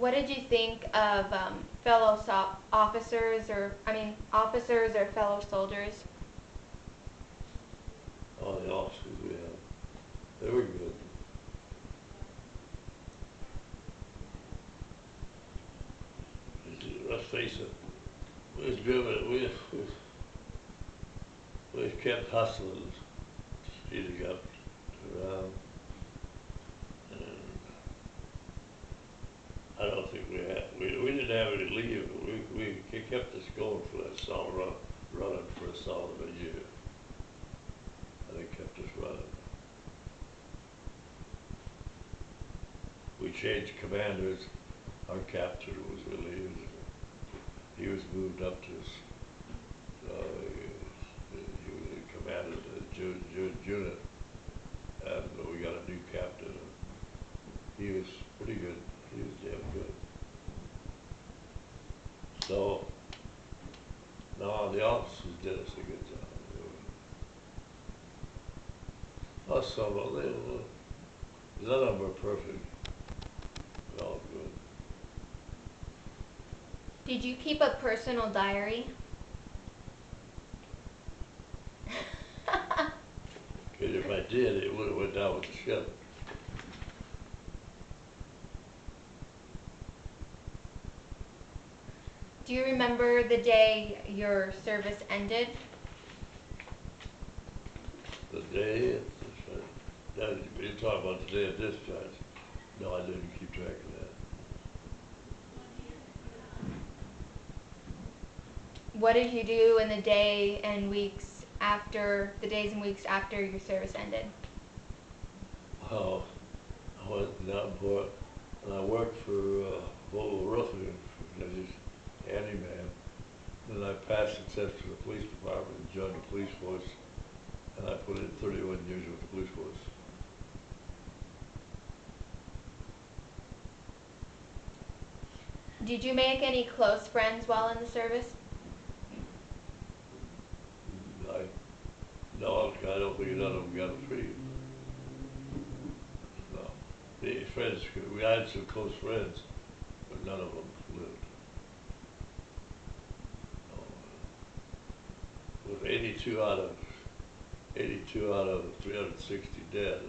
What did you think of fellow officers, officers or fellow soldiers? All the officers we had, they were good. Let's face it, we was driven, we kept hustling, speeding up around, and I don't think we didn't have any leave. We kept us going for that solid running for a solid a year. And they kept us running. We changed commanders. Our captain was relieved. He was moved up to he was in command of the unit, and we got a new captain. He was pretty good. He was damn good. So, no, the officers did us a good job. Us, some of them, none of them were perfect. They're all good. Did you keep a personal diary? Because if I did, it would have went down with the ship. Do you remember the day your service ended? The day, you're talking about the day of discharge. No, I didn't keep track of that. What did you do in the days and weeks after your service ended? Oh, I went down for it, and I worked for Volvo Roofing as his handyman. Then I passed the test for the police department and joined the police force, and I put in 31 years with the police force. Did you make any close friends while in the service? No, I don't think none of them got free. No. The friends, we had some close friends, but none of them lived. With 82 out of 360 dead,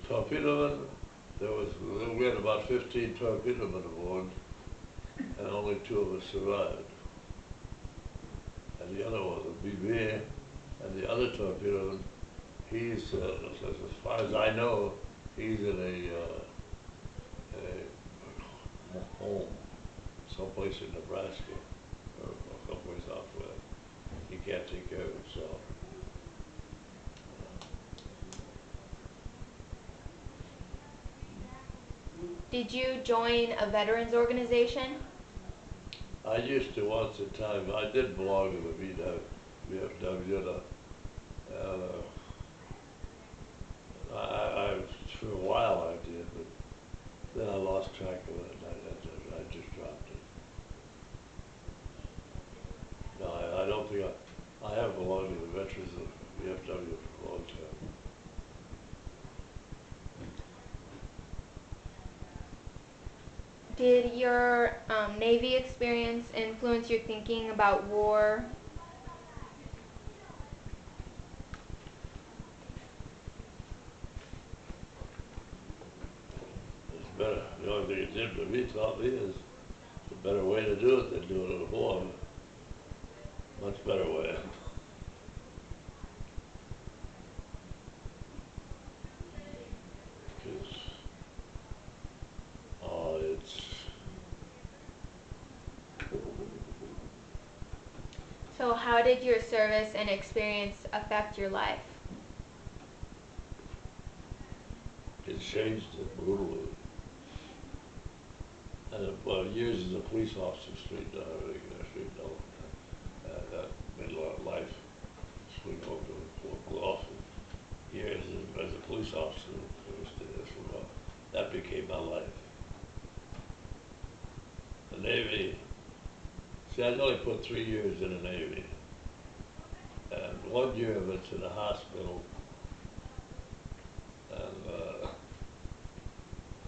torpedomen, we had about 15 torpedomen aboard, and only 2 of us survived. And the other one, the BB, and the other torpedoman, he's, as far as I know, he's in a home, someplace in Nebraska, or someplace out west. He can't take care of himself. Did you join a veterans organization? I used to once a time. I did belong to the VFW, and for a while I did, but then I lost track of it, and I just dropped it. No, I don't think I have belonged to the veterans of VFW for a long time. Did your Navy experience influence your thinking about war? It's better. The only thing it did to me, taught me, is a better way to do it than doing it at home. Much better way. Because, it's, So how did your service and experience affect your life? it changed it brutally. And years as a police officer straightened out everything. I straightened out. That made a lot of life swing over to off. Years as a police officer, that became my life. The Navy, see, I only put 3 years in the Navy. And 1 year of it's in the hospital. And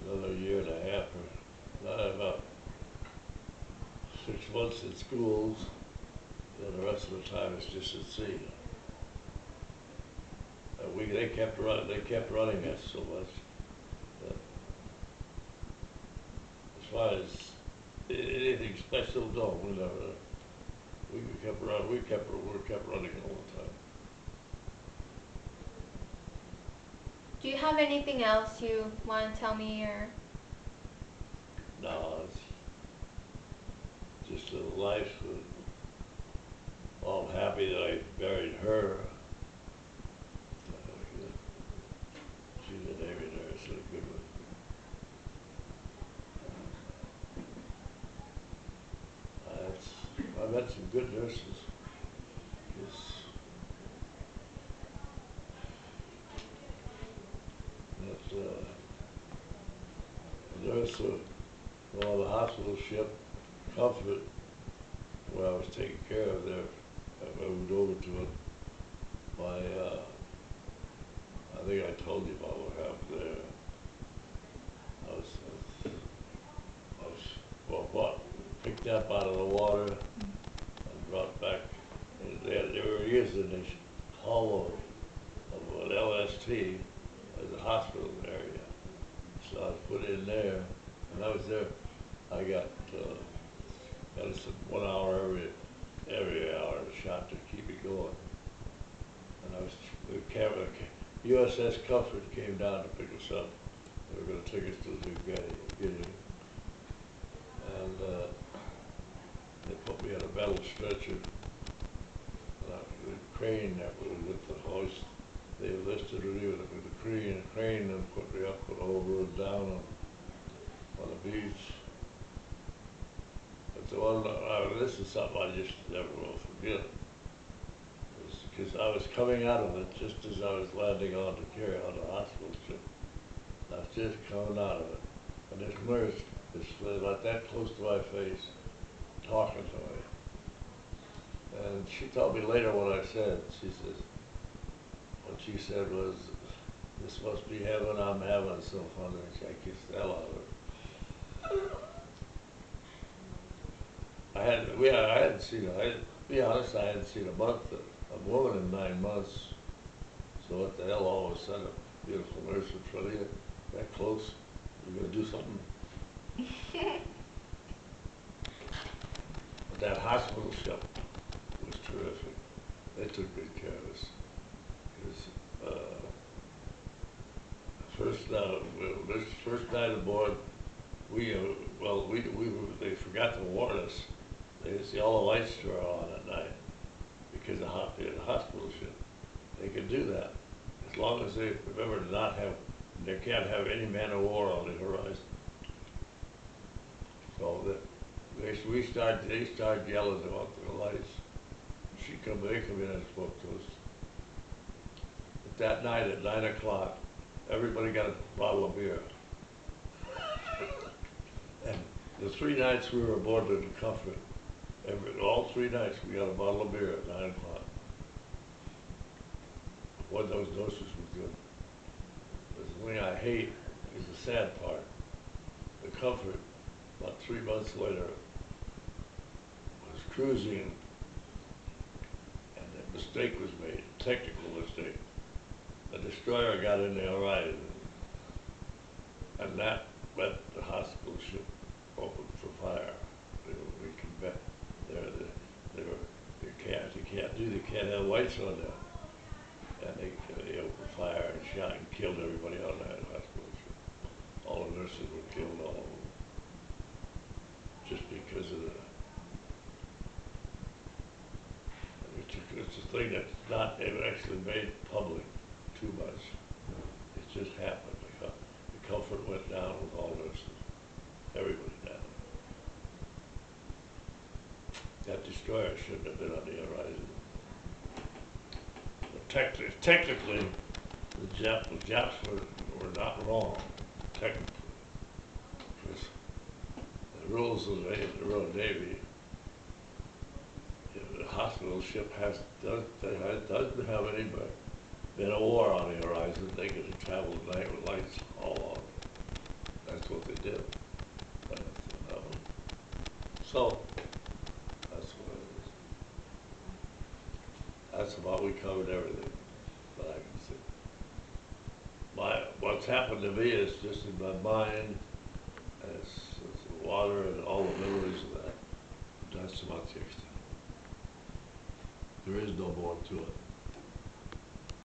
another year and a half, or not about 6 months in schools, then the rest of the time is just at sea. They kept running us so much. But as far as anything special, no, we never. We kept running. We kept running all the time. Do you have anything else you want to tell me, or? No, it's just a life. Well, I'm happy that I buried her. She's a Navy nurse, and a good one. I met some good nurses. Yes. But a nurse on the hospital ship, Comfort, where I was taken care of there, I moved over to it. I think I told you about what happened there. I was picked up out of the water and brought back. And they were using this hollow of an LST as a hospital area. So I was put in there, and I was there. I got medicine 1 hour every hour shot to keep me going. And the USS Comfort came down to pick us up. They were going to take us to New Guinea. And they put me on a metal stretcher. The crane that was with the hoist, they lifted me with the crane and put me up and over and down on the beach. But the one, this is something I just never will forget. Because I was coming out of it just as I was landing on to carry on the hospital ship. I was just coming out of it. And this nurse is about that close to my face, talking to me. And she told me later what I said. She says, what she said was, this must be heaven, I'm having some fun. And I kissed the hell out of her. I hadn't seen her. To be honest, I hadn't seen a woman in 9 months. So what the hell, all of a sudden, a beautiful nurse in front of you, that close, you're gonna do something? But that hospital ship was terrific. They took good care of us. This first night aboard, they forgot to warn us. They see all the lights were on at night because the hospital ship. They could do that as long as they remember to not have. They can't have any man of war on the horizon. So they start yelling about the lights. They come in and spoke to us. But that night at 9 o'clock, everybody got a bottle of beer. And the 3 nights we were aboard the Comfort, all 3 nights we got a bottle of beer at 9 o'clock. Boy, those doses were good. The thing I hate is the sad part. The Comfort, about 3 months later, was cruising, and a mistake was made, a technical mistake. The destroyer got in the horizon, and that let the hospital ship open for fire. They can't have lights on there. And they opened fire and shot and killed everybody on that hospital ship. All the nurses were killed, all of them. Just because of it's a thing that's not actually made public too much. It just happened. The Comfort went down with all nurses. Everybody down. That destroyer shouldn't have been on the horizon. But technically, the Japs were not wrong, technically. Because the rules of the Royal Navy, the hospital ship doesn't have any been a war on the horizon. They could travel at night with lights all on. That's what they did. So, that's what it is. That's about, we covered everything that I can see. What's happened to me is just in my mind, it's the water and all the memories of that. That's about the extent. There is no more to it.